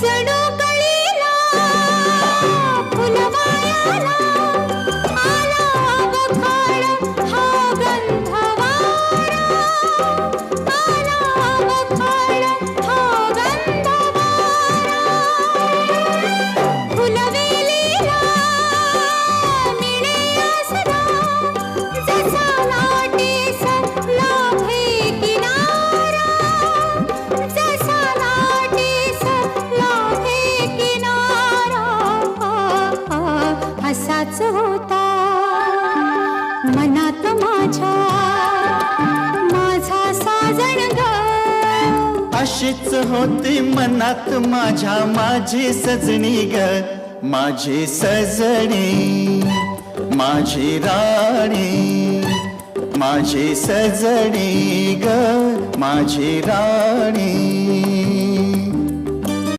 जणू कळीला फुलवायाला आला बखाड हा गंधवारा, आला बखाड हा गंधवारा. फुलवेलीला मिळे आसरा, जसा लाटेस लाभे किनारा, जसा लाटेस लाभे किनारा. असाच होता मनात माझ्या माझा साजण ग. अशीच होती मनात माझ्या माझी सजणी ग, माझी सजणी, माझी राणी, माझी सजणी ग, माझी राणी.